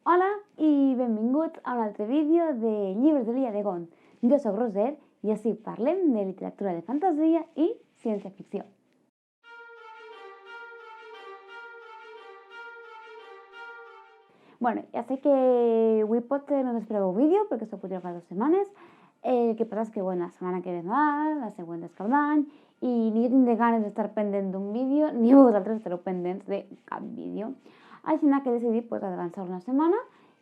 Hola i benvinguts a un altre vídeo de Llibres de l'Illa de Gont. Jo soc Roser i així parlem de literatura de fantasia i ciència-ficció. Ja sé que avui potser no us espereu vídeo perquè s'ho podria fa 2 setmanes. El que passa és que la setmana que ve és Nadal, la següent és Cap d'Any i ni jo tindré ganes d'estar pendent d'un vídeo ni vosaltres estareu pendents de cap vídeo. Així que he decidit avançar una setmana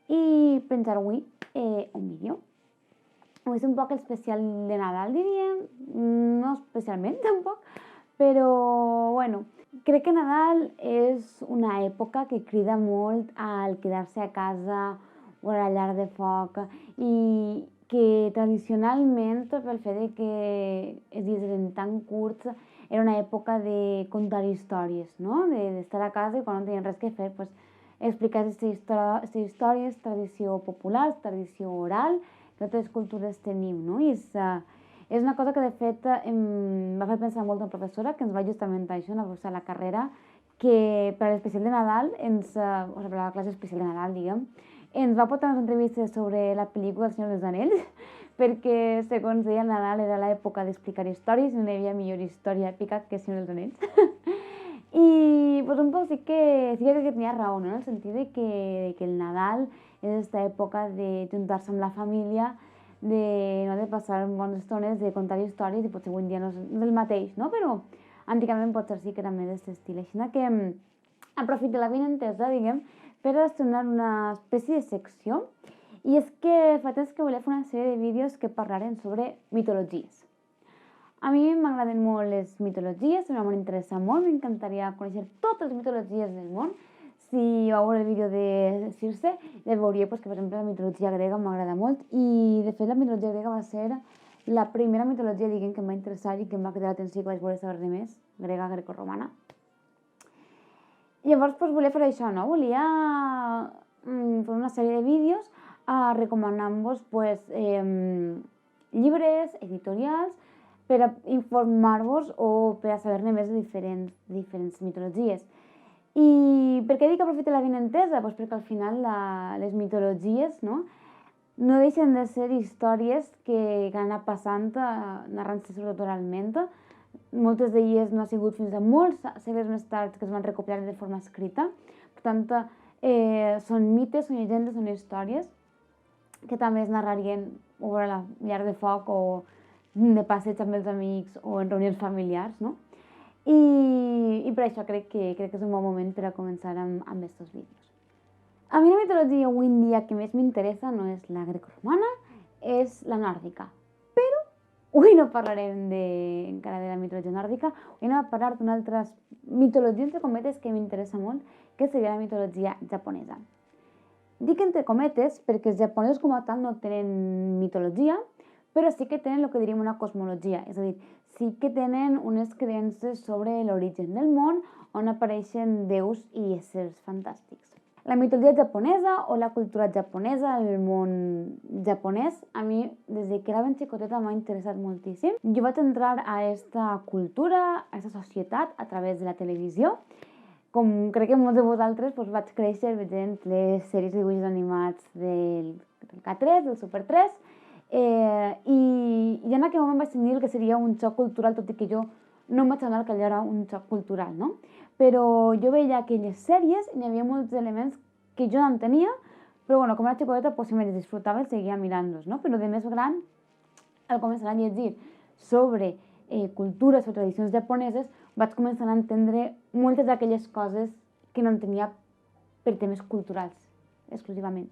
i penjar avui un vídeo. Avui és un poc especial de Nadal, diríem, no especialment tampoc, però crec que Nadal és una època que crida molt al quedar-se a casa o a la llar de foc i que tradicionalment, pel fet que els dies eren tan curts, era una època de contar històries, no? D'estar a casa i quan no tenien res que fer, explicar aquestes històries, tradició popular, tradició oral, que totes les cultures tenim, no? I és una cosa que, de fet, em va fer pensar molt una professora que ens va justament això, una professora a la carrera, que per a l'especial de Nadal, per a la classe especial de Nadal, diguem, ens va portar unes entrevistes sobre la pel·lícula El Senyor dels Anells, perquè, segons ella, el Nadal era l'època d'explicar històries i no hi havia millor història èpica que El Senyor dels Anells. I un poc sí que tenia raó, no? En el sentit de que el Nadal és aquesta època de juntar-se amb la família, de passar bones estones, de contar històries, i potser avui en dia no és el mateix, no? Però antigament potser sí que era més d'aquest estil. Així que aprofito la benentesa, diguem, per estrenar una espècie de secció. I és que fa temps que volia fer una sèrie de vídeos que parlaren sobre mitologies. A mi m'agraden molt les mitologies, m'interessa molt, m'encantaria conèixer totes les mitologies del món. Si vau veure el vídeo de Circe, veuríeu que, per exemple, la mitologia grega m'agrada molt i, de fet, la mitologia grega va ser la primera mitologia, diguem, que em va interessar i que em va cridar l'atenció i que vaig voler saber de més, grega, grecorromana. Llavors, volia fer això, no? Volia fer una sèrie de vídeos recomanant-vos llibres, editorials, per a informar-vos o per a saber-ne més de diferents mitologies. I per què dic aprofita la benentesa? Perquè al final les mitologies no deixen de ser històries que han anat passant, narrant-se sobretot oralment. Moltes d'elles no ha sigut fins a molts segles més tard que es van recopilar de forma escrita. Per tant, són mites, són llegendes, són històries que també es narrarien o a la llar de foc o de passeig amb els amics o en reunions familiars, no? I per això crec que és un bon moment per a començar amb aquests vídeos. A mi la mitologia avui en dia que més m'interessa no és la grecorromana, és la nòrdica. Però avui no parlarem encara de la mitologia nòrdica, avui anem a parlar d'una altra mitologia, entre cometes, que m'interessa molt, que seria la mitologia japonesa. Dic entre cometes perquè els japonesos com a tal no tenen mitologia, però sí que tenen el que diríem una cosmologia, és a dir, sí que tenen unes creences sobre l'origen del món on apareixen déus i éssers fantàstics. La mitologia japonesa o la cultura japonesa, el món japonès, a mi, des que era ben xicoteta, m'ha interessat moltíssim. Jo vaig entrar a aquesta cultura, a aquesta societat, a través de la televisió. Com crec que molts de vosaltres vaig créixer veient les sèries de dibuixos animats del K3, del Super 3, i en aquell moment vaig tenir el que seria un xoc cultural, tot i que jo no em vaig adonar que allò era un xoc cultural, no? Però jo veia aquelles sèries i hi havia molts elements que jo no entenia, però com era xicoteta, si me les disfrutava i seguia mirant-los, no? Però de més gran, al començar a llegir sobre cultures o tradicions japoneses, vaig començar a entendre moltes d'aquelles coses que no entenia per temes culturals, exclusivament.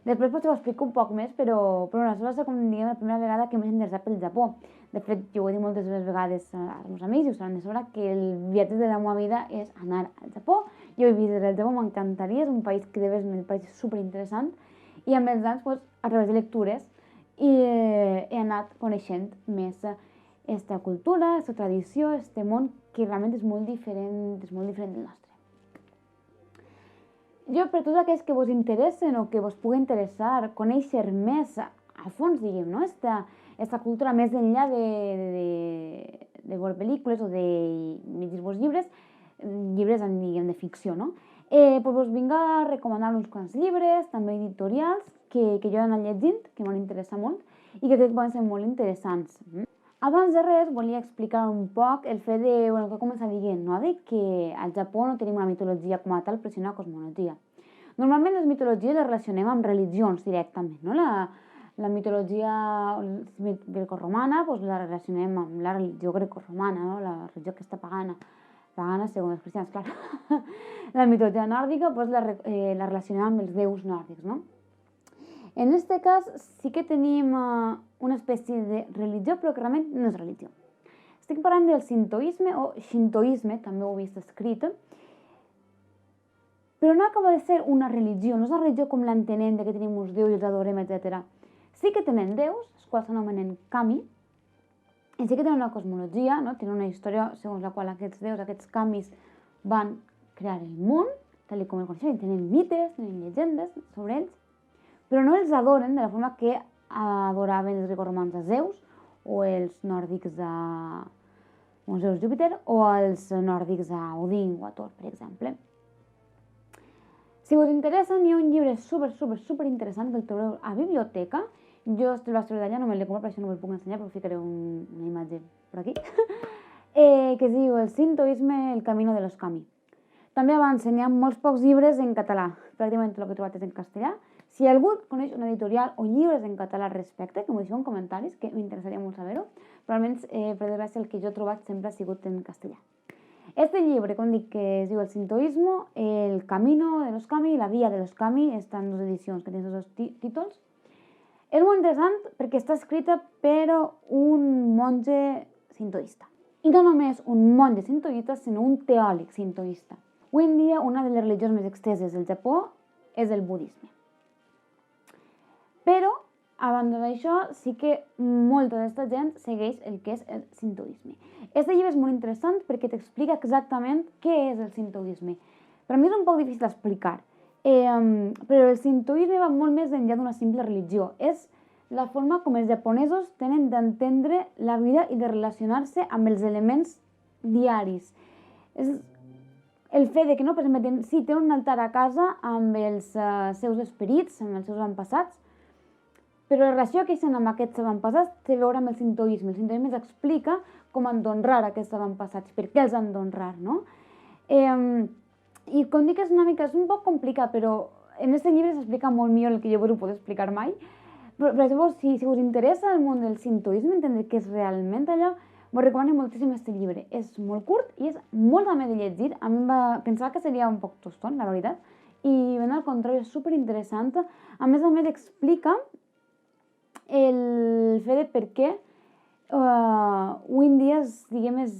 Després potser ho explico un poc més, però això va ser la primera vegada que m'he interessat pel Japó. De fet, jo ho he dit moltes vegades als meus amics i ho saben de sobre, que el viatge de la meva vida és anar al Japó. Jo he vist el Japó, m'encantaria, és un país que me pareix superinteressant i amb els anys, a través de lectures, he anat coneixent més aquesta cultura, aquesta tradició, aquest món que realment és molt diferent del nostre. Jo, per tots aquells que vos interessen o que vos pugui interessar conèixer més a fons, diguem, no? Aquesta cultura més enllà de veure pel·lícules o de llegir-vos llibres, diguem, de ficció, no? Pues us vinc a recomanar uns quants llibres, també editorials, que jo he anat llegint, que m'han interessat molt i que crec que poden ser molt interessants. Abans de res, volia explicar un poc el fet de, bueno, que comença dient, no? De que al Japó no tenim una mitologia com a tal, però sí una cosmologia. Normalment les mitologies les relacionem amb religions directament, no? La mitologia grecorromana doncs la relacionem amb la religió grecorromana, no? La religió aquesta pagana segons els cristians, clar. La mitologia nòrdica doncs la relacionem amb els déus nòrdics, no? En aquest cas sí que tenim una espècie de religió, però que realment no és religió. Estic parlant del sintoisme o shintoisme, també ho he vist escrit, però no acaba de ser una religió, no és una religió com l'entenem, que tenim uns déus i els adorem, etc. Sí que tenen déus, els quals s'anomenen kami, i sí que tenen una cosmologia, no? Tenen una història segons la qual aquests déus, aquests kamis, van crear el món, tal com el coneixem, tenen mites, tenen llegendes sobre ells, però no els adoren de la forma que adoraven els grecorromans a Zeus o els nòrdics a Zeus Júpiter o els nòrdics a Odin o a Thor, per exemple. Si us interessa, n'hi ha un llibre super interessant que el trobareu a biblioteca. Jo el vaig treure d'allà, no me'l he comprat, per això no me'l puc ensenyar, però ficaré una imatge per aquí, que es diu El sintoisme, el camino de los kami. També abans n'hi ha molts pocs llibres en català, pràcticament tot el que he trobat és en castellà. Si algú coneix una editorial o llibres en català al respecte, que m'ho deixeu en comentaris, que m'interessaria molt saber-ho, però almenys, per desgràcia, el que jo he trobat sempre ha sigut en castellà. Este llibre, com dic, que es diu El sintoismo, El camino de los kami i La via de los kami, està en 2 edicions, que tenen 2 títols. És molt interessant perquè està escrita per un monge sintoista. I no només un monge sintoista, sinó un teòleg sintoista. Avui en dia, una de les religions més extenses del Japó és el budisme. Però, a banda d'això, sí que molta d'aquesta gent segueix el que és el sintoisme. Aquest llibre és molt interessant perquè t'explica exactament què és el sintoisme. Per a mi és un poc difícil d'explicar, però el sintoisme va molt més enllà d'una simple religió. És la forma com els japonesos tenen d'entendre la vida i de relacionar-se amb els elements diaris. És el fet de que, no, per exemple, sí, té un altar a casa amb els seus esperits, amb els seus avantpassats, però la relació que tenen amb aquests avantpassats té a veure amb el sintoisme. El sintoisme ens explica com han d'honrar aquests avantpassats, per què els han d'honrar, no? I com dic, és un poc complicat, però en aquest llibre s'explica molt millor el que jo us puc explicar mai. Però llavors, si us interessa el món del sintoisme, entendre què és realment allò, vos recomano moltíssim aquest llibre. És molt curt i és molt amè de llegir. A mi em va pensar que seria un poc toston, la veritat, i ben al contrari, és superinteressant. A més, explica el fet de per què avui en dia, diguem, els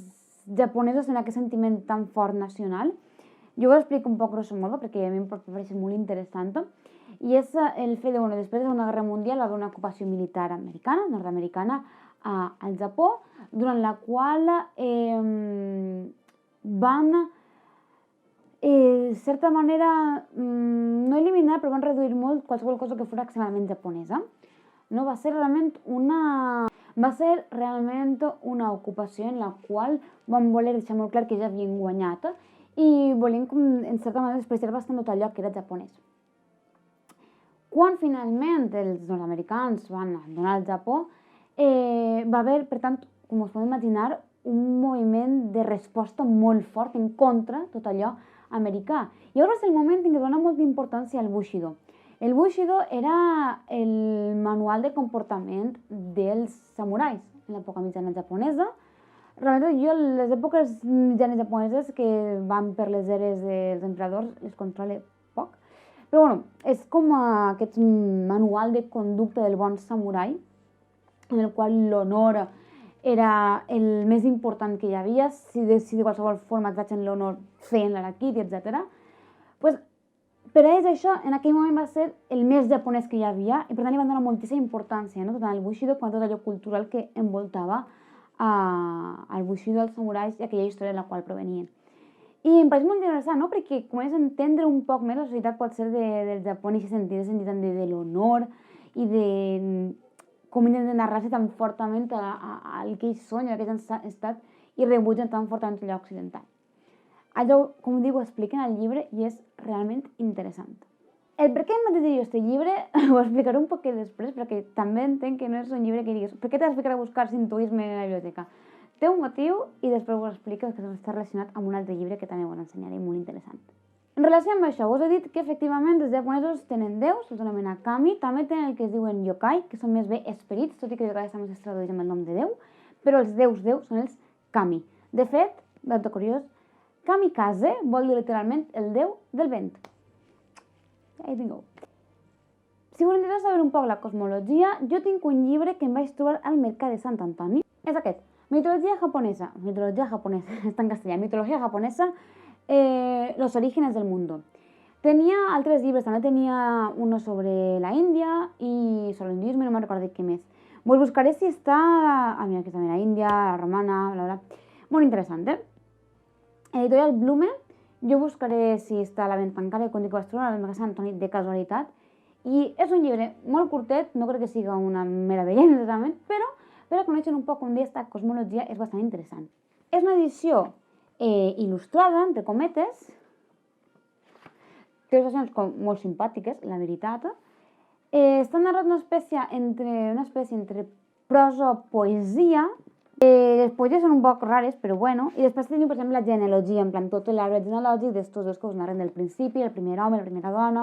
japonesos tenen aquest sentiment tan fort nacional. Jo ho explico un poc grosso modo perquè a mi em pareix molt interessant. I és el fet de, després de la Segona Guerra Mundial, va haver una ocupació militar americana, nord-americana, al Japó, durant la qual van, de certa manera, no eliminar, però van reduir molt qualsevol cosa que fos extremadament japonesa. No, va ser realment una ocupació en la qual van voler deixar molt clar que ja havien guanyat i volien, en certa manera, despreciar bastant tot allò que era japonès. Quan finalment els nord-americans van abandonar el Japó, va haver, per tant, com us podeu imaginar, un moviment de resposta molt fort en contra de tot allò americà. I llavors és el moment en què es dona molta importància al Bushido. El Bushido era el manual de comportament dels samurais en l'època mitjana japonesa. Realment jo les èpoques mitjanes japoneses que van per les eres dels emperadors les controlo poc. Però bueno, és com aquest manual de conducta del bon samurai, en el qual l'honor era el més important que hi havia, si de qualsevol forma et en l'honor feien l'harakiri, etc. Pues, per a ells això en aquell moment va ser el més japonès que hi havia i per tant li van donar moltíssima importància, no? Tant al Bushido com a tot allò cultural que envoltava al Bushido dels samurais i aquella història de la qual provenien. I em pareix molt interessant, no? Perquè comences a entendre un poc més la societat pot ser del Japó i sentir de l'honor i de com intenten narrar-se tan fortament al que ells són i al que ells han estat i rebutgen tan fortament allò occidental. allò, com dic, ho expliquen al llibre i és realment interessant. El per què m'he llegit aquest llibre ho explicaré un poquet després, perquè també entenc que no és un llibre que diguis per què t'has ficat a buscar sintoisme en la biblioteca? Té un motiu i després us explico que està relacionat amb un altre llibre que també us ensenyaré, molt interessant. En relació amb això, us he dit que efectivament els japonesos tenen déus, els anomena kami, també tenen el que es diuen yokai, que són més bé esperits, tot i que de vegades també es tradueix amb el nom de déu, però els déus són els kami. De fet, dato curiós, kamikaze vol dir literalment el déu del vent. Ahí tingueu. Si us interessa saber un poc la cosmologia, jo tinc un llibre que em vaig trobar al Mercat de Sant Antoni. És aquest, mitologia japonesa, està en castellà, mitologia japonesa, los orígenes del mundo. Tenia altres llibres, també tenia uno sobre la Índia i sobre l'hinduisme, no me'n recordo què més. Vos buscaré si està, mira, aquí també la Índia, la romana, bla, bla. Molt interessant, Editorial Blume. Jo buscaré si està a la venda encara, com dic que vaig trobar al Mercat Sant Antoni de casualitat. I és un llibre molt curtet, no crec que siga una meravella necessàriament, però per a conèixer un poc com deia aquesta cosmologia és bastant interessant. És una edició il·lustrada, entre cometes, té il·lustracions molt simpàtiques, la veritat. Està narrat una espècie entre prosa i poesia. Les poesies són un poc rares, però bueno. I després tenim, per exemple, la genealogia, en plan tot l'arbre genealògic d'estos dos que us narren del principi, el primer home, la primera dona,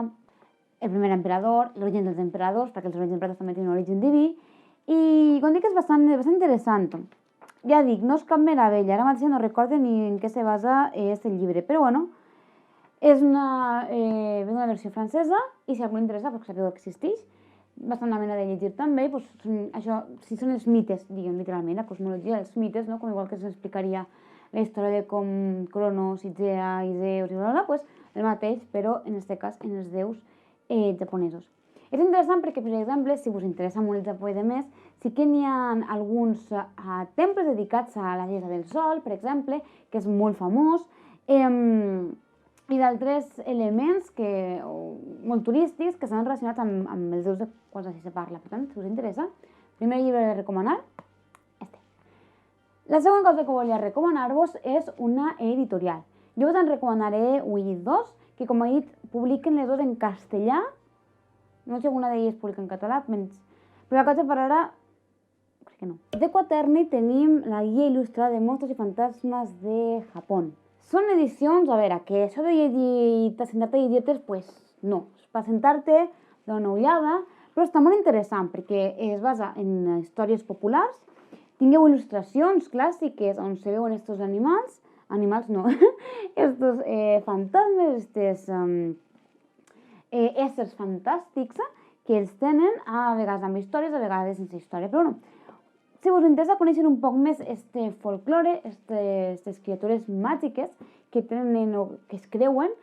el primer emperador, l'origen dels emperadors, perquè els orígens emperadors també tenen un origen diví. I com dic, és bastant interessant. Ja dic, no és cap meravella, ara mateix no recordo ni en què se basa aquest llibre, però bueno, és una versió francesa i si algú interessa, perquè sabeu que existeix, bastant amena de llegir també, doncs, això, si són els mites, diguem literalment, la cosmologia dels mites, no? Com igual que s'explicaria la història de com Cronos, Igea, Zeus i bla, doncs el mateix, però en aquest cas en els déus japonesos. És interessant perquè, per exemple, si us interessa molt el Japó i demés, sí que n'hi ha alguns temples dedicats a la deessa del sol, per exemple, que és molt famós, i d'altres elements molt turístics que estan relacionats amb els déus de quals així se parla. Per tant, si us interessa, primer llibre de recomanar, este. La segona cosa que volia recomanar-vos és una editorial. Jo us en recomanaré avui dos, que com he dit, publiquen les dues en castellà. No sé si alguna d'elles publica en català, però la cosa per ara, crec que no. De Quaterni tenim la guia il·lustrada de monstres i fantasmes de Japó. Són edicions, a veure, que això de llegir, sentar-te a llegir-te, pues no. És per sentar-te, donar una ullada, però està molt interessant perquè es basa en històries populars. Tingueu il·lustracions clàssiques on se veuen estos animals no, estos fantasmes, estos éssers fantàstics que els tenen a vegades amb històries, a vegades sense història. Però no, si us interessa conèixer un poc més este folklore, aquestes criatures màgiques que tenen o que es creuen,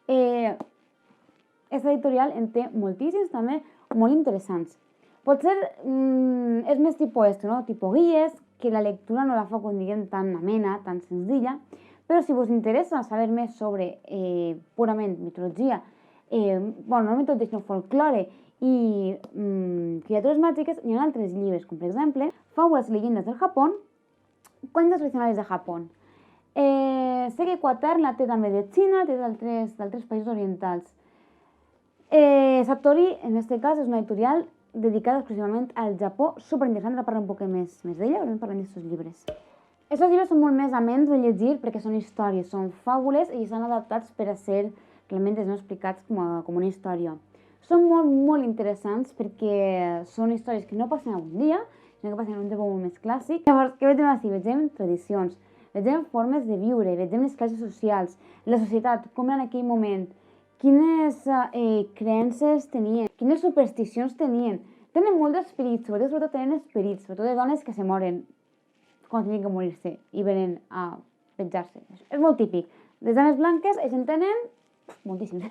aquesta editorial en té moltíssims també molt interessants. Potser és més tipus no? Tipus guies, que la lectura no la fa, com diguem, tan amena, tan senzilla, però si us interessa saber més sobre purament mitologia, no mitologia, sinó folklore i criatures màgiques, hi ha altres llibres, com per exemple, Fábulas y leyendas del Japón, Cuentos tradicionales de Japón. Sé que Quatern la té també de Xina, té d'altres països orientals. Satori, en aquest cas, és una editorial dedicada exclusivament al Japó, superinteressant, ara parlar un poc més d'ella, però parlem d'aquests llibres. Aquests llibres són molt més amens de llegir perquè són històries, són fàbules i estan adaptats per a ser realment no explicats com una història. Són molt interessants perquè són històries que no passen un dia, sinó que passen en un Japó molt més clàssic. Llavors, què vegem així? Vegem tradicions, vegem formes de viure, vegem les classes socials, la societat, com era en aquell moment, quines creences tenien, quines supersticions tenien. Tenen molt d'esperits, sobretot tenen esperits, sobretot de dones que se moren quan tenien que morir-se i venen a penjar-se. És molt típic. Les dones blanques ells en tenen moltíssims,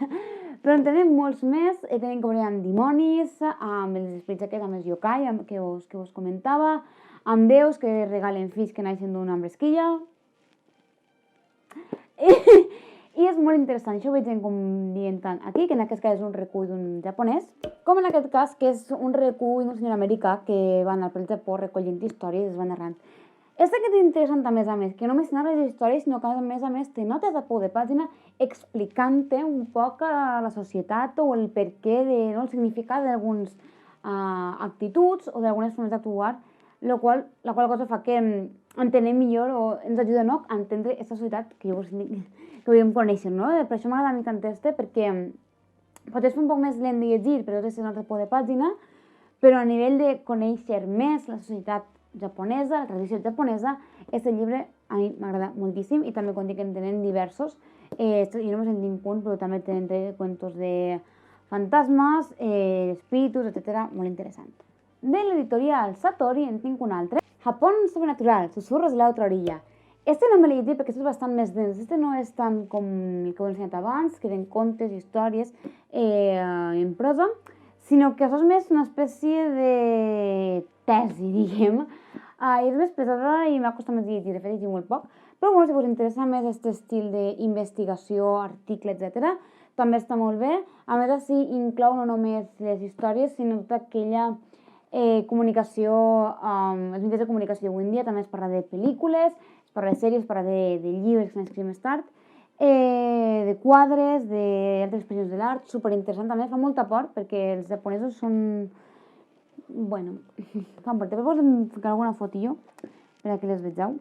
però en tenen molts més, tenen que veure amb dimonis, amb els esperits aquests, amb els yokai, que us comentava, amb déus que regalen fills que naixen d'una embresquilla. I és molt interessant, això ho veig com dient tant aquí, que en aquest cas és un recull d'un japonès, com en aquest cas que és un recull d'un senyor americà que va anar pel Japó recollint històries i es va narrant. És que t'interessant a més, que només narra les històries, sinó que a més té notes a peu de pàgina explicant-te un poc a la societat o el perquè, el significat d'algunes actituds o d'algunes formes d'actuar, la qual cosa fa que entenem millor o ens ajuda a entendre aquesta societat que volem conèixer, no? Per això m'agrada a mi tant perquè potser és un poc més lent de llegir, però és un altre peu de pàgina, però a nivell de conèixer més la societat japonesa, la tradició japonesa, aquest llibre a mi m'agrada moltíssim i també com dic en tenen diversos. Jo només en tinc un, però també tenen cuentos de fantasmes, espíritus, etc. Molt interessant. De l'editorial Satori en tinc un altre. Japón sobrenatural, susurros de la otra orilla. Este no me l'he llegit perquè és bastant més dens. Este no és tant com el que ho he ensenyat abans, que eren contes, històries en prosa, sinó que això és més una espècie de tesi, diguem. És més pesada i m'ha costat més llegir, de fet llegir molt poc, però bueno, si us interessa més aquest estil d'investigació, article, etc., també està molt bé. A més, així inclou no només les històries, sinó tota aquella comunicació, els mitjans de comunicació avui en dia, també es parla de pel·lícules, es parla de sèries, es parla de llibres que s'han escrit més tard, de quadres, d'altres expressions de l'art, superinteressant també, fa molta por perquè els japonesos són, bueno, fan por. També us ficar alguna fotillo per a que les vegeu.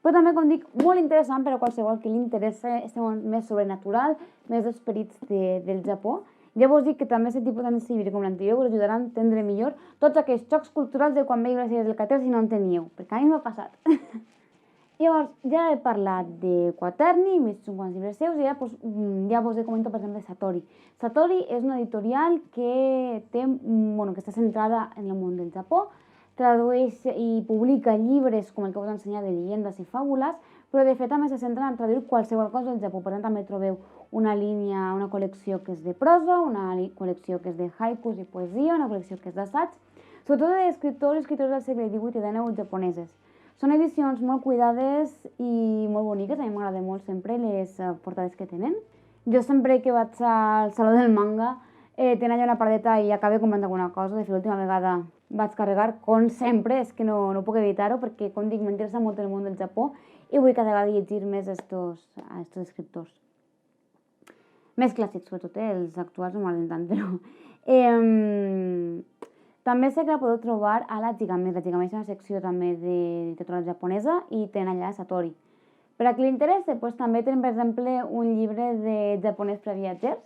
Però també, com dic, molt interessant per a qualsevol que li interessa este món més sobrenatural, més d'esperits del Japó. Ja vos dic que també aquest tipus d'ensenyament com l'anterior us ajudarà a entendre millor tots aquells xocs culturals de quan veieu les sèries del Cater si no en teníeu, perquè a mi m'ha passat. Llavors, ja he parlat de Quaterni, més uns quants llibres seus, i ja vos he comentat, per exemple, Satori. Satori és una editorial que està centrada en el món del Japó, tradueix i publica llibres com el que vos he ensenyat de llegendes i fàbules, però de fet també se centra en traduir qualsevol cosa del Japó. Per tant, també trobeu una col·lecció que és de prosa, una col·lecció que és de haikus i poesia, una col·lecció que és d'assaig, sobretot d'escriptors i escriptors del segle XVIII i XIX japoneses. Són edicions molt cuidades i molt boniques, a mi m'agrada molt sempre les portades que tenen. Jo sempre que vaig al Saló del Manga tenen allà una pardeta i acabo comprant alguna cosa. De fet, l'última vegada vaig carregar, com sempre, és que no puc evitar-ho, perquè, com dic, m'interessa molt el món del Japó i vull cada vegada llegir més a estos escriptors. Més clàssics, sobretot, els actuals no m'agraden tant, però... També sé que la podeu trobar a la Jigame. La Jigame és una secció també de literatura japonesa i tenen allà Satori. Per a qui li interessa, també tenen, per exemple, un llibre de japonès per a viatgers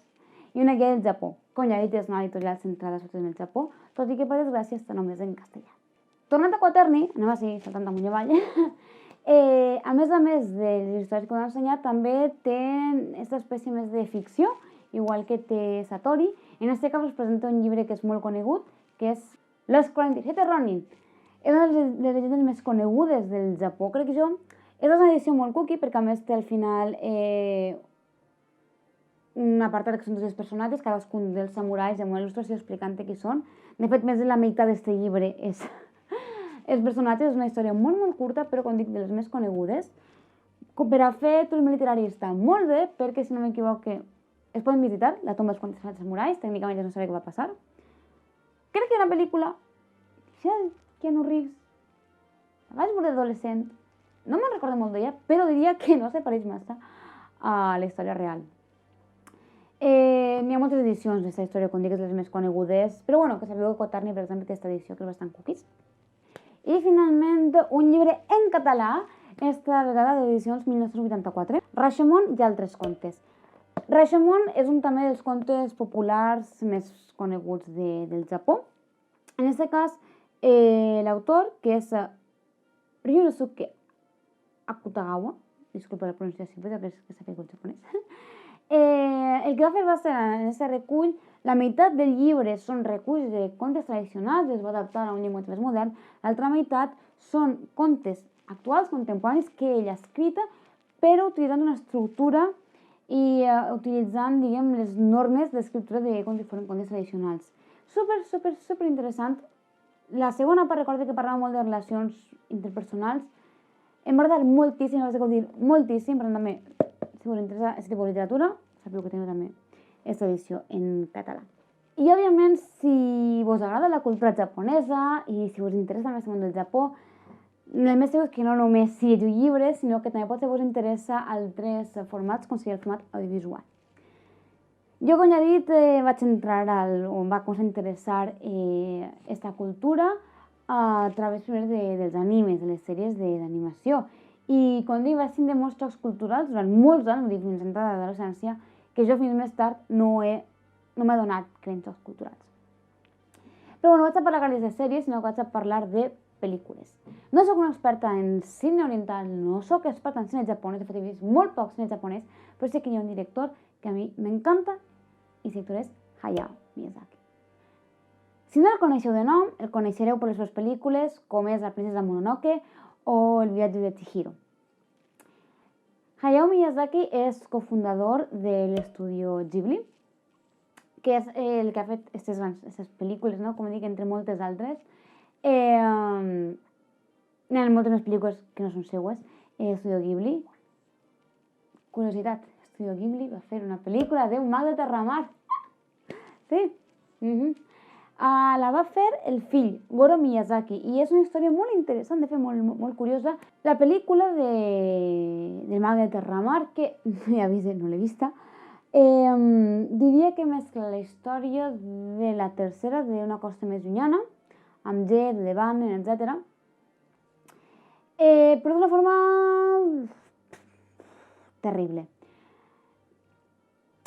i una guia del Japó. Com ja he dit, és una editorial centrada sobretot en el Japó, tot i que per desgràcia està només en castellà. Tornant a Quaterni, anem així, saltant amunt i avall, a més de les històries que us he ensenyat, també té aquesta espècie més de ficció, igual que té Satori. En aquest cas us presento un llibre que és molt conegut, que és Los 47 Ronin. És una de les llegendes més conegudes del Japó, crec jo. És una edició molt cookie, perquè a més té al final un apartat que són dos personatges, cadascun dels samurais, amb una il·lustració explicant qui són. De fet, més de la meitat d'aquest llibre és els personatges. És una història molt, molt curta, però, com dic, de les més conegudes. Per a fer turisme literari està molt bé, perquè, si no m'equivoco, es poden visitar la tomba dels 47 samurais. Tècnicament ja no sabia què va passar. Crec que hi ha una pel·lícula, Keanu Reeves, la vaig veure adolescent, no me'n recordo molt d'ella, però diria que no se pareix massa a la història real. N'hi ha moltes edicions d'aquesta història, com dic, les més conegudes, però bueno, que sabeu que Quaterni, per exemple, té aquesta edició, que és bastant cookies. I finalment, un llibre en català, esta vegada d'edicions 1984, Rashomon i altres contes. Rashomon és un també dels contes populars més coneguts del Japó. En aquest cas, l'autor, que és Ryunosuke Akutagawa, disculpa la pronunciació, però que sap el japonès, el que va fer va ser, en aquest recull, la meitat del llibre són reculls de contes tradicionals, es va adaptar a un llenguatge més modern, l'altra meitat són contes actuals, contemporanis, que ell ha escrit, però utilitzant una estructura i utilitzant, diguem, les normes d'escriptura de com si foren contes tradicionals. Super interessant. La segona part, recordo que parlava molt de relacions interpersonals. Em va agradar moltíssim, no sé com dir, moltíssim, però també, si us interessa aquest tipus de literatura, sabeu que teniu també aquesta edició en català. I, òbviament, si vos agrada la cultura japonesa i si us interessa més el món del Japó, El més segur és que no només sigui llibres, sinó que també potser vos interessa altres formats, com sigui el format audiovisual. Jo, com ja he dit, vaig entrar o em va començar a interessar aquesta cultura a través primer dels animes, de les sèries d'animació. I, com dic, vaig tindre molts xocs culturals durant molts anys, fins a l'entrada de l'adolescència, que jo fins més tard no m'he donat que eren xocs culturals. Però bueno, vaig a parlar de sèries, sinó que vaig a parlar de pel·lícules. No soc una experta en cine oriental, no soc experta en cine japonès, de fet he vist molt poc cine japonès, però sé que hi ha un director que a mi m'encanta i el director és Hayao Miyazaki. Si no el coneixeu de nom, el coneixereu per les seves pel·lícules, com és La princesa Mononoke o El viatge de Chihiro. Hayao Miyazaki és cofundador de l'estudio Ghibli, que és el que ha fet aquestes pel·lícules, no? Com dic, entre moltes altres. N'hi ha moltes més pel·lícules que no són seues. Estudio Ghibli. Curiositat, Estudio Ghibli va fer una pel·lícula d'un mag de Terramar. Sí. La va fer el fill, Goro Miyazaki, i és una història molt interessant, de fet molt curiosa. La pel·lícula del mag de Terramar, que ja no l'he vista, diria que mescla la història de la tercera d'una costa més llunyana, amb Jet, Levant, etc. Però d'una forma terrible.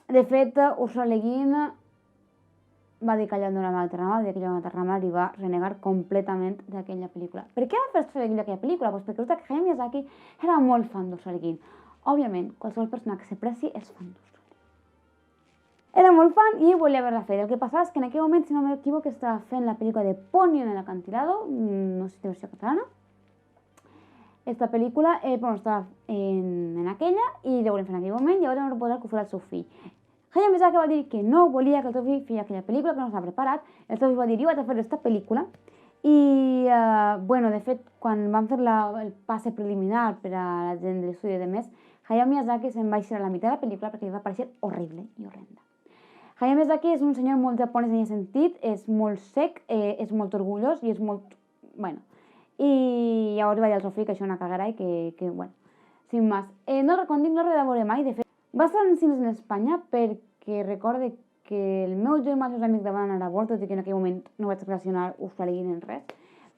De fet, Ursula Le Guin va dir que allà no era una Terramar i va renegar completament d'aquella pel·lícula. Per què va fer Ursula Le Guin d'aquella pel·lícula? Pues perquè resulta que Hayao Miyazaki era molt fan d'Ursula Le Guin. Òbviament, qualsevol persona que s'apreci és fan d'Ursula Le Guin. Era molt fan i volia haver-la fet. El que passava és que en aquell moment, si no m'equivoco, estava fent la pel·lícula de Ponyo en el acantilado, no sé si té versió catalana. Esta pel·lícula estava en aquella i la volien fer en aquell moment i llavors vam proposar que ho fos el seu fill. Hayao Miyazaki va dir que no volia que el seu fill fes aquella pel·lícula, que no s'ha preparat. El seu fill va dir, jo vaig a fer aquesta pel·lícula. I, de fet, quan van fer el passe preliminar per a la gent de l'estudi de més, Hayao Miyazaki se'n va eixir a la meitat de la pel·lícula perquè li va parecer horrible i horrenda. Hayao Miyazaki és un senyor molt japonès en aquest sentit, és molt sec, és molt orgullós i és molt... I llavors va dir al seu fill que això és una cagada i que sin más. No recondic res de veure mai, de fet. Va estar en cines en Espanya perquè recorde que el meu germà i els seus amics la van anar a veure, tot i que en aquell moment no vaig relacionar Ursula Le Guin en res.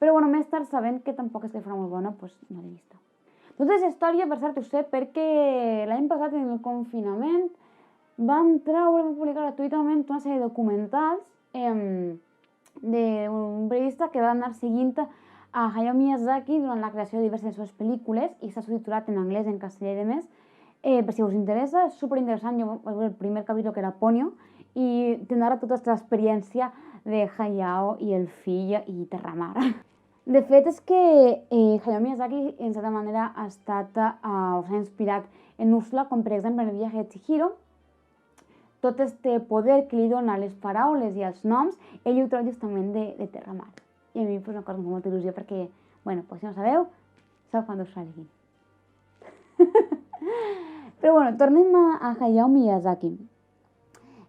Però més tard, sabent que tampoc és que fos molt bona, doncs no l'he vista. Tota aquesta història, per cert, ho sé perquè l'any passat, en el confinament, van publicar gratuïtament una sèrie de documentals d'un periodista que va anar seguint a Hayao Miyazaki durant la creació de diverses de les seves pel·lícules i s'ha subtitulat en anglès, en castellà i de més. Per si us interessa, és superinteressant. Jo vaig veure el primer capítol, que era Ponyo, i tindrà tota aquesta experiència de Hayao i el fill i Terramar. De fet, és que Hayao Miyazaki, en certa manera, s'ha inspirat en Úrsula, com per exemple en El viatge de Chihiro. Tot este poder que li dona a les paraules i als noms, ell ho troba justament de Terramar. I a mi una cosa amb molta il·lusió perquè, si no sabeu, sóc fan d'Ursula Le Guin. Però tornem a Hayao Miyazaki.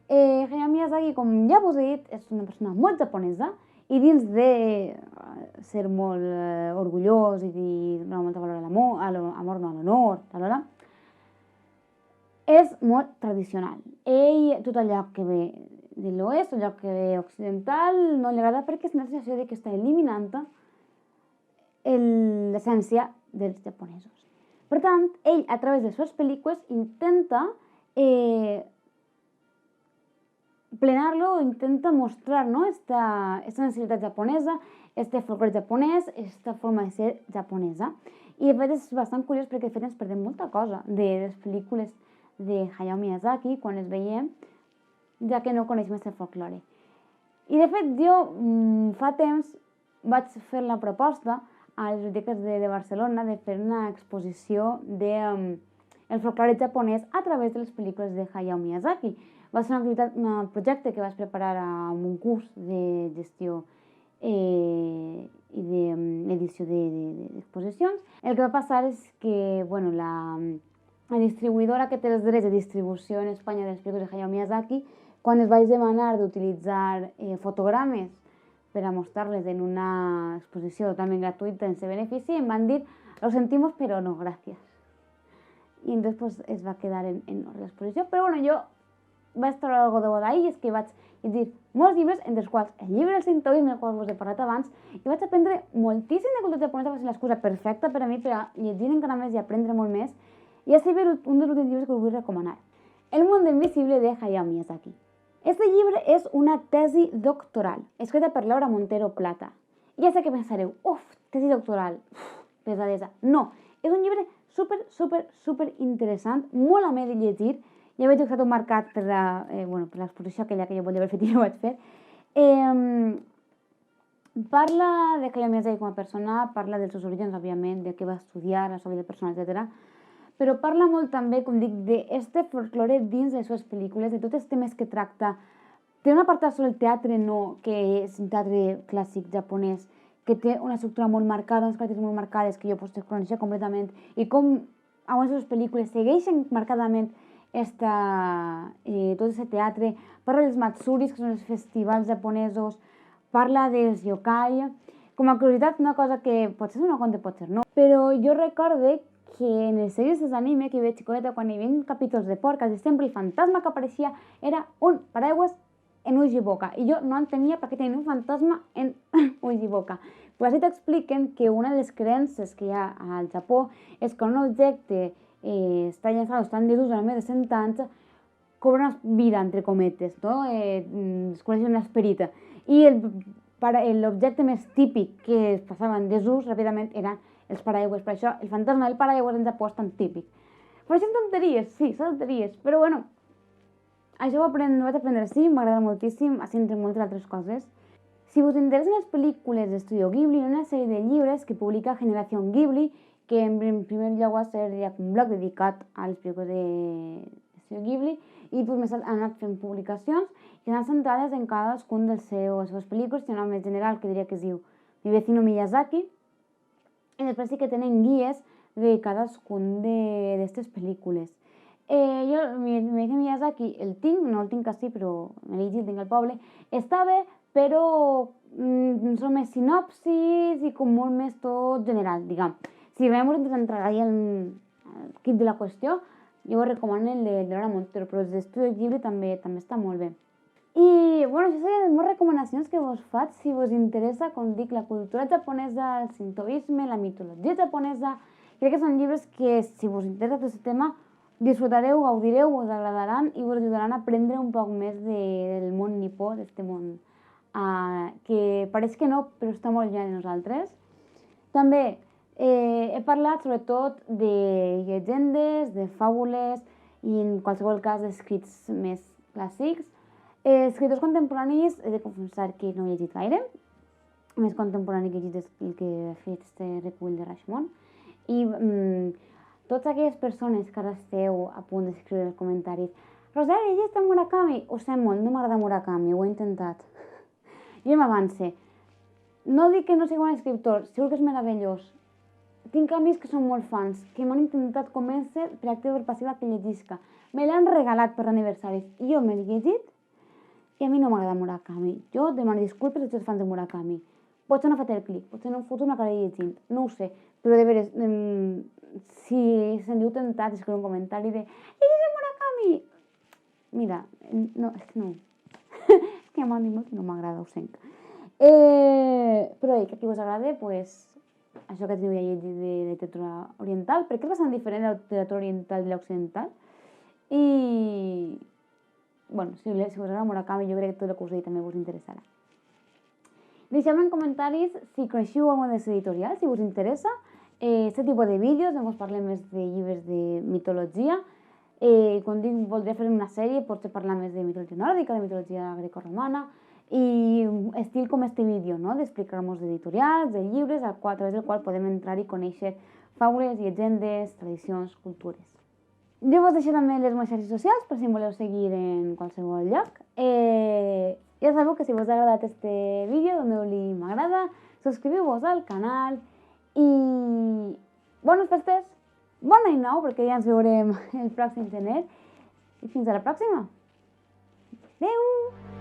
Hayao Miyazaki, com ja vos he dit, és una persona molt japonesa i dins de ser molt orgullós i donar molta valor a l'amor, alhora, és molt tradicional. Ell, tot allò que ve de l'oest, allò que ve occidental, no li agrada perquè és una sensació que està eliminant l'essència dels japonesos. Per tant, ell, a través de les seves pel·lícules, intenta plenar-lo, intenta mostrar esta sensibilitat japonesa, este folclore japonès, esta forma de ser japonesa. I de fet és bastant curiós perquè de fet ens perdem molta cosa de les pel·lícules de Hayao Miyazaki quan les veiem, ja que no coneixem aquest folklore. I de fet jo fa temps vaig fer la proposta a les biblioteques de Barcelona de fer una exposició del folklore japonès a través de les pel·lícules de Hayao Miyazaki. Va ser un projecte que vaig preparar amb un curs de gestió i d'edició d'exposicions. El que va passar és que la distribuïdora que té els drets de distribució en Espanya de les pel·lícules de Hayao Miyazaki, quan es vaig demanar d'utilitzar fotogrames per a mostrar-les en una exposició totalment gratuïta sense benefici, em van dir, lo sentimos, però no, gràcies. I entonces pues, es va quedar en l'exposició, però bueno, jo vaig trobar algo de bo d'ahir, és que vaig llegir molts llibres, entre els quals el llibre del sintoisme, del qual us he parlat abans, i vaig aprendre moltíssim de cultura japonesa, va ser l'excusa perfecta per a mi per a llegir encara més i aprendre molt més, i ha sigut un dels últims llibres que us vull recomanar. El mundo invisible de Hayao Miyazaki. Este llibre és una tesi doctoral, escrita per Laura Montero Plata. I ja sé que pensareu, tesi doctoral, pesadesa. No, és un llibre super interessant, molt amè de llegir. Ja veig que està tot marcat per l'exposició aquella que jo volia haver fet i no ho vaig fer. Parla de Hayao Miyazaki com a persona, parla dels seus orígens, òbviament, de què va estudiar, la seva vida personal, etc. Però parla molt també, com dic, d'este folklore dins de les seves pel·lícules, de tots els temes que tracta. Té un apartat sobre el teatre, no, que és un teatre clàssic japonès, que té una estructura molt marcada, unes característiques molt marcades, que jo desconeixia completament, i com algunes de les pel·lícules segueixen marcadament tot aquest teatre. Parla dels matsuris, que són els festivals japonesos, parla dels yokai. Com a curiositat, una cosa que potser és una conta, potser no, però jo recorde que en les sèries d'anime que hi veig xicoteta, quan hi havia capítols de por, quasi sempre el fantasma que apareixia era un paraigües en ulls i boca. I jo no entenia per què tenien un fantasma en ulls i boca. Però així t'expliquen que una de les creences que hi ha al Japó és que un objecte està llançat o està en desús durant més de 100 anys, cobra una vida, entre cometes, no? Es coneix una esperita. I l'objecte més típic que es passava en desús ràpidament eren els paraigües. Per això el fantasma del paraigües en Japó és tan típic. Però són tonteries, sí, són tonteries. Però bueno, això ho vaig aprendre així, m'agrada moltíssim, així entre moltes altres coses. Si us interessen les pel·lícules d'Estudio Ghibli, hi ha una sèrie de llibres que publica Generación Ghibli, que en primer lloc va ser un blog dedicat a les pel·lícules d'Estudio Ghibli, i més han anat fent publicacions que estan centrades en cadascun de les seves pel·lícules. Té un nom més general que diria que es diu Mi vecino Miyazaki, i després sí que tenen guies de cadascun d'aquestes pel·lícules. Jo, Mi vecino Miyazaki, el tinc, no el tinc així, però me l'he llegit, el tinc al poble, està bé, però són més sinopsis i com molt més tot general, diguem. Si realment ens entrarà al quid de la qüestió, jo ho recomano el de Laura Montero, però els d'Estudio Ghibli també està molt bé. I, bueno, això serien les meves recomanacions que vos faig si vos interessa, com dic, la cultura japonesa, el sintoisme, la mitologia japonesa. Crec que són llibres que, si vos interessa tot aquest tema, disfrutareu, gaudireu, us agradaran i us ajudaran a aprendre un poc més del món nipó, d'aquest món que pareix que no, però està molt lluny de nosaltres. També he parlat sobretot de llegendes, de fàbules i en qualsevol cas d'escrits més clàssics. Escriptors contemporanis he de confessar que no he llegit gaire. El més contemporani que he llegit és el que ha fet este recull de Rashomon. I totes aquelles persones que ara esteu a punt d'escriure els comentaris Rosario, llegeix Murakami? Ho sé molt, no m'agrada Murakami, ho he intentat. Jo m'avance. No dic que no sigui un escriptor, segur que és meravellós. Tinc amics que són molt fans, que m'han intentat convèncer per activa o per passiva que llegisca. Me l'han regalat per aniversaris i jo m'he llegit i a mi no m'agrada Murakami. Jo demano disculpes a tots els fans de Murakami. Potser no ha fet el clic, potser en un futur m'acabaré llegint, no ho sé. Però de veres, si sentiu tentat d'escriure un comentari de llegeix Murakami! Mira, no, és que no. És que m'ha animat i no m'agrada, ho sent. Però que a qui us agrada, pues, això que teniu ja llegit de literatura oriental, perquè és bastant diferent de la literatura oriental i l'occidental. I, bueno, si us agrada Murakami, jo crec que tot el que us he dit també vos interessarà. Deixeu-me en comentaris si coneixeu algun dels editorials, si us interessa aquest tipus de vídeos, on us parlem més de llibres de mitologia. Com dic, voldria fer una sèrie, potser parlar més de mitologia nòrdica, de mitologia grecorromana, i estil com este vídeo, no? D'explicar-nos d'editorials, de llibres, a través del qual podem entrar i conèixer faules, llegendes, tradicions, cultures. Jo vos deixo també les meves xarxes socials per si em voleu seguir en qualsevol lloc. Ja sabeu que si vos ha agradat este vídeo, doneu-li m'agrada, subscriviu-vos al canal i bones festes, bon any nou, perquè ja ens veurem el pròxim gener i fins a la pròxima. Adéu!